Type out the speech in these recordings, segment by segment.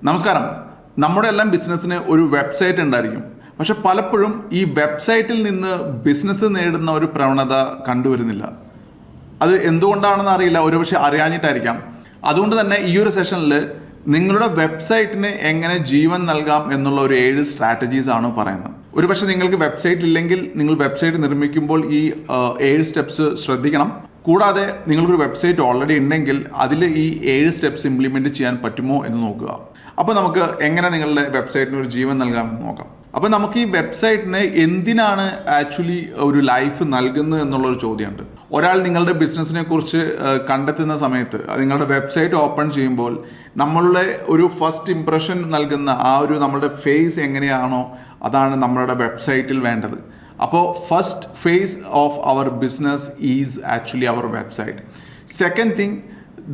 നമസ്കാരം. നമ്മുടെ എല്ലാം ബിസിനസ്സിന് ഒരു വെബ്സൈറ്റ് ഉണ്ടായിരിക്കും. പക്ഷെ പലപ്പോഴും ഈ വെബ്സൈറ്റിൽ നിന്ന് ബിസിനസ് നേടുന്ന ഒരു പ്രവണത കണ്ടുവരുന്നില്ല. അത് എന്തുകൊണ്ടാണെന്ന് അറിയില്ല, ഒരുപക്ഷെ അറിയാഞ്ഞിട്ടായിരിക്കാം. അതുകൊണ്ട് തന്നെ ഈ ഒരു സെഷനിൽ നിങ്ങളുടെ വെബ്സൈറ്റിന് എങ്ങനെ ജീവൻ നൽകാം എന്നുള്ള ഒരു 7 സ്ട്രാറ്റജീസ് ആണ് പറയുന്നത്. ഒരുപക്ഷെ നിങ്ങൾക്ക് വെബ്സൈറ്റ് ഇല്ലെങ്കിൽ നിങ്ങൾ വെബ്സൈറ്റ് നിർമ്മിക്കുമ്പോൾ ഈ 7 സ്റ്റെപ്സ് ശ്രദ്ധിക്കണം. കൂടാതെ നിങ്ങൾക്കൊരു വെബ്സൈറ്റ് ഓൾറെഡി ഉണ്ടെങ്കിൽ അതിൽ ഈ 7 സ്റ്റെപ്സ് ഇംപ്ലിമെൻറ്റ് ചെയ്യാൻ പറ്റുമോ എന്ന് നോക്കുക. അപ്പോൾ നമുക്ക് എങ്ങനെ നിങ്ങളുടെ വെബ്സൈറ്റിന് ഒരു ജീവൻ നൽകാമെന്ന് നോക്കാം. അപ്പോൾ നമുക്ക് ഈ വെബ്സൈറ്റിന് എന്തിനാണ് ആക്ച്വലി ഒരു ലൈഫ് നൽകുന്നത് എന്നുള്ളൊരു ചോദ്യമുണ്ട്. ഒരാൾ നിങ്ങളുടെ ബിസിനസ്സിനെ കുറിച്ച് കണ്ടെത്തുന്ന സമയത്ത് നിങ്ങളുടെ വെബ്സൈറ്റ് ഓപ്പൺ ചെയ്യുമ്പോൾ നമ്മളുടെ ഒരു ഫസ്റ്റ് ഇംപ്രഷൻ നൽകുന്ന ആ ഒരു നമ്മുടെ ഫേസ് എങ്ങനെയാണോ അതാണ് നമ്മളുടെ വെബ്സൈറ്റിൽ വേണ്ടത്. അപ്പോൾ first phase of our business is actually our website. Second thing,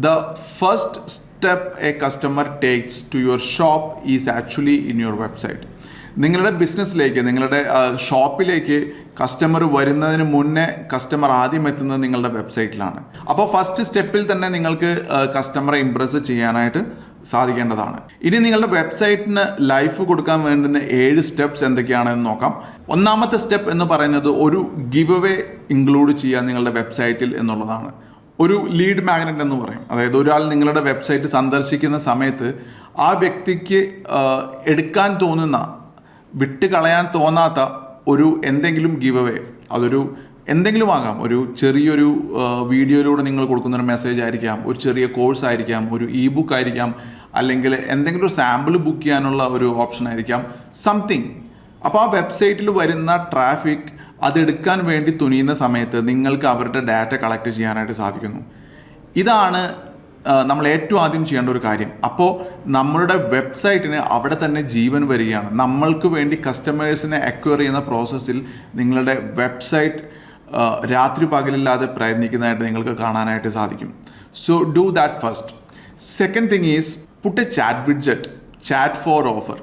the first step a customer takes to your shop is actually in your website. നിങ്ങളുടെ ബിസിനസ്സിലേക്ക്, നിങ്ങളുടെ ഷോപ്പിലേക്ക് കസ്റ്റമർ വരുന്നതിന് മുന്നേ കസ്റ്റമർ ആദ്യം എത്തുന്നത് നിങ്ങളുടെ വെബ്സൈറ്റിലാണ്. അപ്പോൾ ഫസ്റ്റ് സ്റ്റെപ്പിൽ തന്നെ നിങ്ങൾക്ക് കസ്റ്റമറെ ഇംപ്രസ് ചെയ്യാനായിട്ട് സാധിക്കേണ്ടതാണ്. ഇനി നിങ്ങളുടെ വെബ്സൈറ്റിന് ലൈഫ് കൊടുക്കാൻ വേണ്ടുന്ന 7 സ്റ്റെപ്സ് എന്തൊക്കെയാണെന്ന് നോക്കാം. ഒന്നാമത്തെ സ്റ്റെപ്പ് എന്ന് പറയുന്നത് ഒരു ഗിവ് അവേ ഇൻക്ലൂഡ് ചെയ്യുക നിങ്ങളുടെ വെബ്സൈറ്റിൽ എന്നുള്ളതാണ്. ഒരു ലീഡ് മാഗ്നറ്റ് എന്ന് പറയും. അതായത് ഒരാൾ നിങ്ങളുടെ വെബ്സൈറ്റ് സന്ദർശിക്കുന്ന സമയത്ത് ആ വ്യക്തിക്ക് എടുക്കാൻ തോന്നുന്ന, വിട്ട് കളയാൻ തോന്നാത്ത ഒരു എന്തെങ്കിലും ഗിവ് അവേ, അതൊരു എന്തെങ്കിലും ആകാം. ഒരു ചെറിയൊരു വീഡിയോയിലൂടെ നിങ്ങൾ കൊടുക്കുന്ന ഒരു മെസ്സേജ് ആയിരിക്കാം, ഒരു ചെറിയ കോഴ്സ് ആയിരിക്കാം, ഒരു ഇ ബുക്ക് ആയിരിക്കാം, അല്ലെങ്കിൽ എന്തെങ്കിലും ഒരു സാമ്പിൾ ബുക്ക് ചെയ്യാനുള്ള ഒരു ഓപ്ഷൻ ആയിരിക്കാം, സംതിങ്. അപ്പോൾ ആ വെബ്സൈറ്റിൽ വരുന്ന ട്രാഫിക് അതെടുക്കാൻ വേണ്ടി തുനിയുന്ന സമയത്ത് നിങ്ങൾക്ക് അവരുടെ ഡാറ്റ കളക്ട് ചെയ്യാനായിട്ട് സാധിക്കുന്നു. ഇതാണ് നമ്മൾ ഏറ്റവും ആദ്യം ചെയ്യേണ്ട ഒരു കാര്യം. അപ്പോൾ നമ്മളുടെ വെബ്സൈറ്റിന് അവിടെ തന്നെ ജീവൻ വരികയാണ്. നമ്മൾക്ക് വേണ്ടി കസ്റ്റമേഴ്സിനെ അക്വയർ ചെയ്യുന്ന പ്രോസസ്സിൽ നിങ്ങളുടെ വെബ്സൈറ്റ് രാത്രി പകലില്ലാതെ പ്രയത്നിക്കുന്നതായിട്ട് നിങ്ങൾക്ക് കാണാനായിട്ട് സാധിക്കും. So do that first. Second thing is put a chat widget, chat for offer.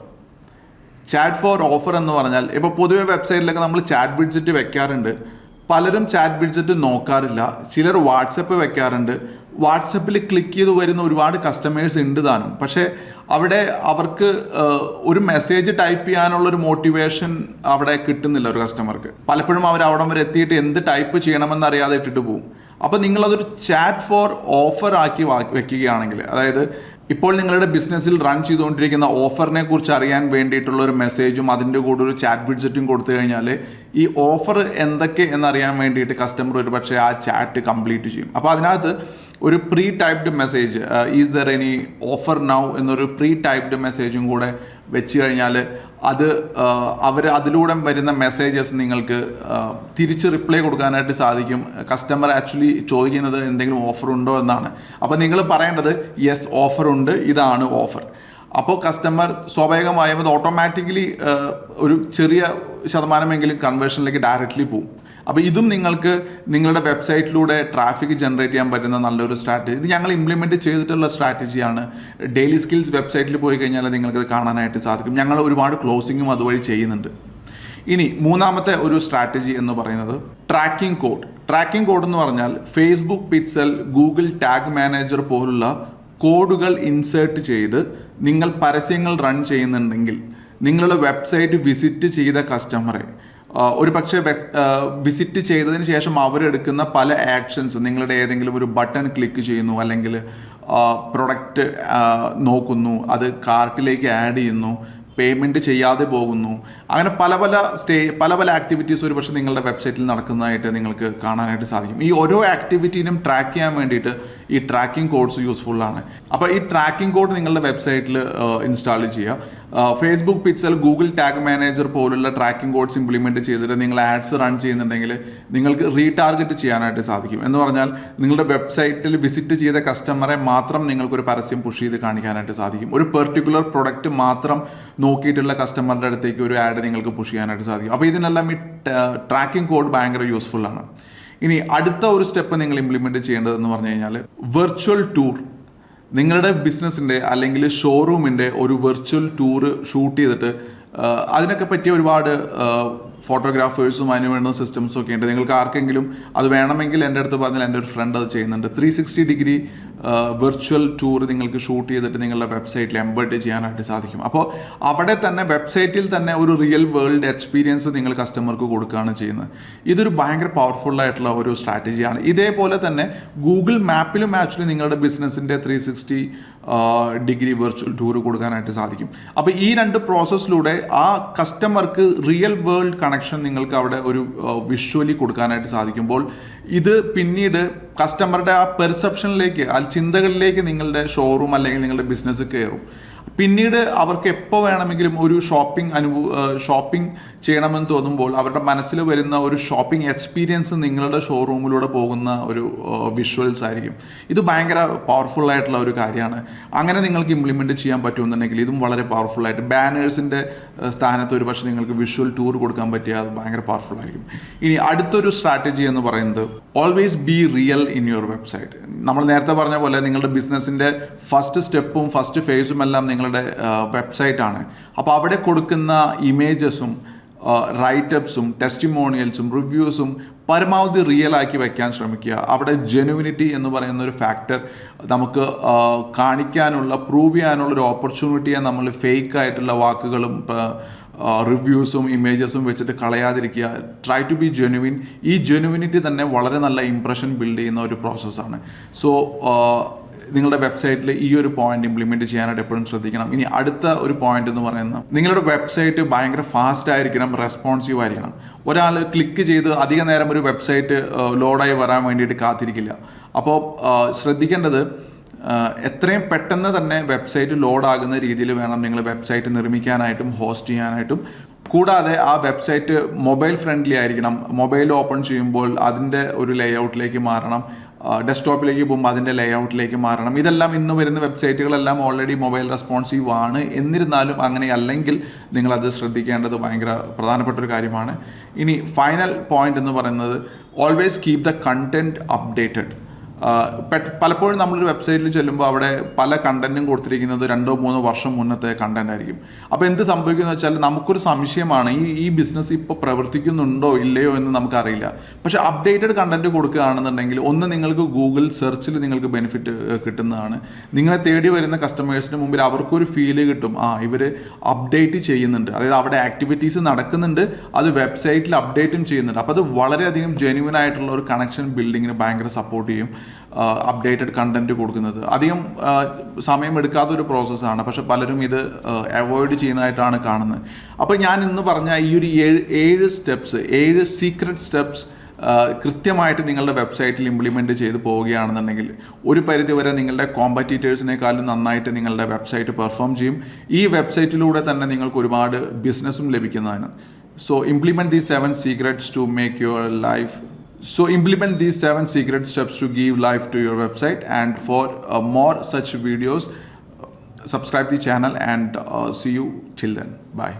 Chat for offer എന്ന് പറഞ്ഞാൽ ഇപ്പോൾ പൊതുവെ വെബ്സൈറ്റിലൊക്കെ നമ്മൾ ചാറ്റ് വിഡ്ജറ്റ് വെക്കാറുണ്ട്. പലരും ചാറ്റ് വിഡ്ജറ്റ് നോക്കാറില്ല. ചിലർ വാട്സപ്പ് വെക്കാറുണ്ട്. വാട്സപ്പിൽ ക്ലിക്ക് ചെയ്ത് വരുന്ന ഒരുപാട് കസ്റ്റമേഴ്സ് ഉണ്ട് താനും. പക്ഷേ അവിടെ അവർക്ക് ഒരു മെസ്സേജ് ടൈപ്പ് ചെയ്യാനുള്ളൊരു മോട്ടിവേഷൻ അവിടെ കിട്ടുന്നില്ല ഒരു കസ്റ്റമർക്ക്. പലപ്പോഴും അവർ അവിടം വരെ എത്തിയിട്ട് എന്ത് ടൈപ്പ് ചെയ്യണമെന്ന് അറിയാതെ ഇട്ടിട്ട് പോകും. അപ്പോൾ നിങ്ങളതൊരു ചാറ്റ് ഫോർ ഓഫർ ആക്കി വെക്കുകയാണെങ്കിൽ, അതായത് ഇപ്പോൾ നിങ്ങളുടെ ബിസിനസ്സിൽ റൺ ചെയ്തുകൊണ്ടിരിക്കുന്ന ഓഫറിനെ കുറിച്ച് അറിയാൻ വേണ്ടിയിട്ടുള്ള ഒരു മെസ്സേജും അതിൻ്റെ കൂടെ ഒരു ചാറ്റ് വിഡ്ജറ്റും കൊടുത്തു കഴിഞ്ഞാൽ ഈ ഓഫർ എന്തൊക്കെ എന്നറിയാൻ വേണ്ടിയിട്ട് കസ്റ്റമർ ഒരു പക്ഷേ ആ ചാറ്റ് കംപ്ലീറ്റ് ചെയ്യും. അപ്പോൾ അതിനകത്ത് ഒരു pre typed message, is there any offer now എന്നൊരു പ്രീ ടൈപ്ഡ് മെസ്സേജും കൂടെ വെച്ച് കഴിഞ്ഞാൽ അത് അവർ അതിലൂടെ വരുന്ന മെസ്സേജസ് നിങ്ങൾക്ക് തിരിച്ച് റിപ്ലൈ കൊടുക്കാനായിട്ട് സാധിക്കും. കസ്റ്റമർ ആക്ച്വലി ചോദിക്കുന്നത് എന്തെങ്കിലും ഓഫർ ഉണ്ടോ എന്നാണ്. അപ്പോൾ നിങ്ങൾ പറയേണ്ടത് യെസ് ഓഫർ ഉണ്ട്, ഇതാണ് ഓഫർ. അപ്പോൾ കസ്റ്റമർ സ്വാഭാവികമായും അത് ഓട്ടോമാറ്റിക്കലി ഒരു ചെറിയ ശതമാനമെങ്കിലും കൺവേർഷനിലേക്ക് ഡയറക്റ്റ്ലി പോകും. അപ്പോൾ ഇതും നിങ്ങൾക്ക് നിങ്ങളുടെ വെബ്സൈറ്റിലൂടെ ട്രാഫിക് ജനറേറ്റ് ചെയ്യാൻ പറ്റുന്ന നല്ലൊരു സ്ട്രാറ്റജി. ഇത് ഞങ്ങൾ ഇംപ്ലിമെൻറ്റ് ചെയ്തിട്ടുള്ള സ്ട്രാറ്റജിയാണ്. ഡെയിലി സ്കിൽസ് വെബ്സൈറ്റിൽ പോയി കഴിഞ്ഞാൽ നിങ്ങൾക്ക് കാണാനായിട്ട് സാധിക്കും. ഞങ്ങൾ ഒരുപാട് ക്ലോസിങ്ങും അതുവഴി ചെയ്യുന്നുണ്ട്. ഇനി മൂന്നാമത്തെ ഒരു സ്ട്രാറ്റജി എന്ന് പറയുന്നത് ട്രാക്കിംഗ് കോഡ്. ട്രാക്കിംഗ് കോഡ് എന്ന് പറഞ്ഞാൽ Facebook pixel, Google tag manager പോലുള്ള കോഡുകൾ ഇൻസേർട്ട് ചെയ്ത് നിങ്ങൾ പരസ്യങ്ങൾ റൺ ചെയ്യുന്നുണ്ടെങ്കിൽ നിങ്ങളുടെ വെബ്സൈറ്റ് വിസിറ്റ് ചെയ്ത കസ്റ്റമറെ ഒരു പക്ഷേ വിസിറ്റ് ചെയ്തതിന് ശേഷം അവരെടുക്കുന്ന പല ആക്ഷൻസ്, നിങ്ങളുടെ ഏതെങ്കിലും ഒരു ബട്ടൺ ക്ലിക്ക് ചെയ്യുന്നു, അല്ലെങ്കിൽ പ്രൊഡക്റ്റ് നോക്കുന്നു, അത് കാർട്ടിലേക്ക് ആഡ് ചെയ്യുന്നു, പേയ്മെൻറ്റ് ചെയ്യാതെ പോകുന്നു, അങ്ങനെ പല പല ആക്ടിവിറ്റീസ് ഒരു പക്ഷേ നിങ്ങളുടെ വെബ്സൈറ്റിൽ നടക്കുന്നതായിട്ട് നിങ്ങൾക്ക് കാണാനായിട്ട് സാധിക്കും. ഈ ഓരോ ആക്ടിവിറ്റീനും ട്രാക്ക് ചെയ്യാൻ വേണ്ടിയിട്ട് ഈ ട്രാക്കിംഗ് കോഡ്സ് യൂസ്ഫുള്ളാണ്. അപ്പോൾ ഈ ട്രാക്കിംഗ് കോഡ് നിങ്ങളുടെ വെബ്സൈറ്റിൽ ഇൻസ്റ്റാൾ ചെയ്യുക. Facebook pixel, Google tag manager പോലുള്ള ട്രാക്കിംഗ് കോഡ്സ് ഇംപ്ലിമെൻറ്റ് ചെയ്തിട്ട് നിങ്ങൾ ആഡ്സ് റൺ ചെയ്യുന്നുണ്ടെങ്കിൽ നിങ്ങൾക്ക് റീടാർഗറ്റ് ചെയ്യാനായിട്ട് സാധിക്കും. എന്ന് പറഞ്ഞാൽ നിങ്ങളുടെ വെബ്സൈറ്റിൽ വിസിറ്റ് ചെയ്ത കസ്റ്റമറെ മാത്രം നിങ്ങൾക്കൊരു പരസ്യം പുഷ് ചെയ്ത് കാണിക്കാനായിട്ട് സാധിക്കും. ഒരു പെർട്ടിക്കുലർ പ്രൊഡക്റ്റ് മാത്രം നോക്കിയിട്ടുള്ള കസ്റ്റമറുടെ അടുത്തേക്ക് ഒരു ആഡ് നിങ്ങൾക്ക് പുഷ് ചെയ്യാനായിട്ട് സാധിക്കും. അപ്പോൾ ഇതിനെല്ലാം ഈ ട്രാക്കിംഗ് കോഡ് ഭയങ്കര യൂസ്ഫുള്ളാണ്. ഇനി അടുത്ത ഒരു സ്റ്റെപ്പ് നിങ്ങൾ ഇംപ്ലിമെൻറ്റ് ചെയ്യേണ്ടതെന്ന് പറഞ്ഞു കഴിഞ്ഞാൽ വെർച്വൽ ടൂർ. നിങ്ങളുടെ ബിസിനസ്സിൻ്റെ അല്ലെങ്കിൽ ഷോറൂമിൻ്റെ ഒരു വെർച്വൽ ടൂറ് ഷൂട്ട് ചെയ്തിട്ട് അതിനൊക്കെ പറ്റിയ ഒരുപാട് ഫോട്ടോഗ്രാഫേഴ്സും അതിന് വേണ്ട സിസ്റ്റംസും ഒക്കെ ഉണ്ട്. നിങ്ങൾക്ക് ആർക്കെങ്കിലും അത് വേണമെങ്കിൽ എൻ്റെ അടുത്ത് പറഞ്ഞാൽ എൻ്റെ ഒരു ഫ്രണ്ട് അത് ചെയ്യുന്നുണ്ട്. 360 ഡിഗ്രി വിർച്വൽ ടൂർ നിങ്ങൾക്ക് ഷൂട്ട് ചെയ്തിട്ട് നിങ്ങളുടെ വെബ്സൈറ്റിൽ എംബഡ് ചെയ്യാനായിട്ട് സാധിക്കും. അപ്പോൾ അവിടെ തന്നെ വെബ്സൈറ്റിൽ തന്നെ ഒരു റിയൽ വേൾഡ് എക്സ്പീരിയൻസ് നിങ്ങൾ കസ്റ്റമർക്ക് കൊടുക്കുകയാണ് ചെയ്യുന്നത്. ഇതൊരു ഭയങ്കര പവർഫുൾ ആയിട്ടുള്ള ഒരു സ്ട്രാറ്റജിയാണ്. ഇതേപോലെ തന്നെ ഗൂഗിൾ മാപ്പിലും ആക്ച്വലി നിങ്ങളുടെ ബിസിനസ്സിൻ്റെ 360 ഡിഗ്രി വെർച്വൽ ടൂർ കൊടുക്കാനായിട്ട് സാധിക്കും. അപ്പോൾ ഈ രണ്ട് പ്രോസസ്സിലൂടെ ആ കസ്റ്റമർക്ക് റിയൽ വേൾഡ് കണക്ഷൻ നിങ്ങൾക്ക് അവിടെ ഒരു വിഷ്വലി കൊടുക്കാനായിട്ട് സാധിക്കുമ്പോൾ ഇത് പിന്നീട് കസ്റ്റമറുടെ ആ പെർസെപ്ഷനിലേക്ക് ആ ചിന്തകളിലേക്ക് നിങ്ങളുടെ ഷോറൂം അല്ലെങ്കിൽ നിങ്ങളുടെ ബിസിനസ് കയറും. പിന്നീട് അവർക്ക് എപ്പോൾ വേണമെങ്കിലും ഒരു ഷോപ്പിംഗ് ചെയ്യണമെന്ന് തോന്നുമ്പോൾ അവരുടെ മനസ്സിൽ വരുന്ന ഒരു ഷോപ്പിംഗ് എക്സ്പീരിയൻസ് നിങ്ങളുടെ ഷോറൂമിലൂടെ പോകുന്ന ഒരു വിഷ്വൽസ് ആയിരിക്കും. ഇത് ഭയങ്കര പവർഫുൾ ആയിട്ടുള്ള ഒരു കാര്യമാണ്. അങ്ങനെ നിങ്ങൾക്ക് ഇംപ്ലിമെൻറ്റ് ചെയ്യാൻ പറ്റുമെന്നുണ്ടെങ്കിൽ ഇതും വളരെ പവർഫുൾ ആയിട്ട് ബാനേഴ്സിൻ്റെ സ്ഥാനത്ത് ഒരു പക്ഷേ നിങ്ങൾക്ക് വിഷ്വൽ ടൂർ കൊടുക്കാൻ പറ്റിയാൽ അത് ഭയങ്കര പവർഫുൾ ആയിരിക്കും. ഇനി അടുത്തൊരു സ്ട്രാറ്റജി എന്ന് പറയുന്നത് always be real in your website. നമ്മൾ നേരത്തെ പറഞ്ഞ പോലെ നിങ്ങളുടെ ബിസിനസ്സിൻ്റെ ഫസ്റ്റ് സ്റ്റെപ്പും ഫസ്റ്റ് ഫേസും എല്ലാം നിങ്ങളുടെ വെബ്സൈറ്റാണ്. അപ്പോൾ അവിടെ കൊടുക്കുന്ന ഇമേജസും റൈറ്റപ്സും ടെസ്റ്റിമോണിയൽസും റിവ്യൂസും പരമാവധി റിയൽ ആക്കി വയ്ക്കാൻ ശ്രമിക്കുക. അവിടെ ജെനുവിനിറ്റി എന്ന് പറയുന്ന ഒരു ഫാക്ടർ നമുക്ക് കാണിക്കാനുള്ള പ്രൂവ് ചെയ്യാനുള്ള ഒരു ഓപ്പർച്യൂണിറ്റിയെ നമ്മൾ ഫേക്ക് ആയിട്ടുള്ള വാക്കുകളും റിവ്യൂസും ഇമേജസും വെച്ചിട്ട് കളയാതിരിക്കുക. Try to be genuine. ഈ ജെനുവിനിറ്റി തന്നെ വളരെ നല്ല ഇംപ്രഷൻ ബിൽഡ് ചെയ്യുന്ന ഒരു പ്രോസസ്സാണ്. സോ നിങ്ങളുടെ വെബ്സൈറ്റിൽ ഈ ഒരു പോയിന്റ് ഇംപ്ലിമെൻറ്റ് ചെയ്യാനായിട്ട് എപ്പോഴും ശ്രദ്ധിക്കണം. ഇനി അടുത്ത ഒരു പോയിന്റ് എന്ന് പറയുന്നത് നിങ്ങളുടെ വെബ്സൈറ്റ് ഭയങ്കര ഫാസ്റ്റ് ആയിരിക്കണം, റെസ്പോൺസീവ് ആയിരിക്കണം. ഒരാൾ ക്ലിക്ക് ചെയ്ത് അധിക നേരം ഒരു വെബ്സൈറ്റ് ലോഡായി വരാൻ വേണ്ടിയിട്ട് കാത്തിരിക്കില്ല. അപ്പോൾ ശ്രദ്ധിക്കേണ്ടത് എത്രയും പെട്ടെന്ന് തന്നെ വെബ്സൈറ്റ് ലോഡാകുന്ന രീതിയിൽ വേണം നിങ്ങൾ വെബ്സൈറ്റ് നിർമ്മിക്കാനായിട്ടും ഹോസ്റ്റ് ചെയ്യാനായിട്ടും. കൂടാതെ ആ വെബ്സൈറ്റ് മൊബൈൽ ഫ്രണ്ട്ലി ആയിരിക്കണം. മൊബൈൽ ഓപ്പൺ ചെയ്യുമ്പോൾ അതിൻ്റെ ഒരു ലേഔട്ടിലേക്ക് മാറണം. ഡെസ്ക്ടോപ്പിലേക്ക് പോകുമ്പോൾ അതിൻ്റെ ലേഔട്ടിലേക്ക് മാറണം. ഇതെല്ലാം ഇന്ന് വരുന്ന വെബ്സൈറ്റുകളെല്ലാം ഓൾറെഡി മൊബൈൽ റെസ്പോൺസീവ് ആണ്. എന്നിരുന്നാലും അങ്ങനെയല്ലെങ്കിൽ നിങ്ങളത് ശ്രദ്ധിക്കേണ്ടത് ഭയങ്കര പ്രധാനപ്പെട്ട ഒരു കാര്യമാണ്. ഇനി ഫൈനൽ പോയിന്റ് എന്ന് പറയുന്നത് always keep the content updated. പലപ്പോഴും നമ്മളൊരു വെബ്സൈറ്റിൽ ചെല്ലുമ്പോൾ അവിടെ പല കണ്ടന്റും കൊടുത്തിരിക്കുന്നത് 2-3 വർഷം മുന്നത്തെ കണ്ടന്റ് ആയിരിക്കും. അപ്പോൾ എന്ത് സംഭവിക്കുന്നത് വെച്ചാൽ നമുക്കൊരു സംശയമാണ് ഈ ബിസിനസ് ഇപ്പോൾ പ്രവർത്തിക്കുന്നുണ്ടോ ഇല്ലയോ എന്ന് നമുക്കറിയില്ല. പക്ഷേ അപ്ഡേറ്റഡ് കണ്ടന്റ് കൊടുക്കുകയാണെന്നുണ്ടെങ്കിൽ ഒന്ന് നിങ്ങൾക്ക് ഗൂഗിൾ സെർച്ചിൽ നിങ്ങൾക്ക് ബെനിഫിറ്റ് കിട്ടുന്നതാണ്. നിങ്ങളെ തേടി വരുന്ന കസ്റ്റമേഴ്സിന് മുമ്പിൽ അവർക്കൊരു ഫീല് കിട്ടും, ഇവർ അപ്ഡേറ്റ് ചെയ്യുന്നുണ്ട്, അതായത് അവിടെ ആക്ടിവിറ്റീസ് നടക്കുന്നുണ്ട്, അത് വെബ്സൈറ്റിൽ അപ്ഡേറ്റും ചെയ്യുന്നുണ്ട്. അപ്പോൾ അത് വളരെയധികം ജെന്യുവൻ ആയിട്ടുള്ള ഒരു കണക്ഷൻ ബിൽഡിങ്ങിന് ഭയങ്കര സപ്പോർട്ട് ചെയ്യും. അപ്ഡേറ്റഡ് കണ്ടന്റ് കൊടുക്കുന്നത് അധികം സമയമെടുക്കാത്തൊരു പ്രോസസ്സാണ്. പക്ഷെ പലരും ഇത് അവോയ്ഡ് ചെയ്യുന്നതായിട്ടാണ് കാണുന്നത്. അപ്പോൾ ഞാൻ ഇന്ന് പറഞ്ഞ ഈ ഒരു 7 സീക്രട്ട് സ്റ്റെപ്സ് കൃത്യമായിട്ട് നിങ്ങളുടെ വെബ്സൈറ്റിൽ ഇംപ്ലിമെൻറ്റ് ചെയ്ത് പോവുകയാണെന്നുണ്ടെങ്കിൽ ഒരു പരിധിവരെ നിങ്ങളുടെ കോമ്പറ്റീറ്റേഴ്സിനേക്കാളും നന്നായിട്ട് നിങ്ങളുടെ വെബ്സൈറ്റ് പെർഫോം ചെയ്യും. ഈ വെബ്സൈറ്റിലൂടെ തന്നെ നിങ്ങൾക്ക് ഒരുപാട് ബിസിനസ്സും ലഭിക്കുന്നതാണ്. So implement these 7 secrets to make your life. So implement these 7 secret steps to give life to your website. And for more such videos, subscribe the channel and see you till then. Bye.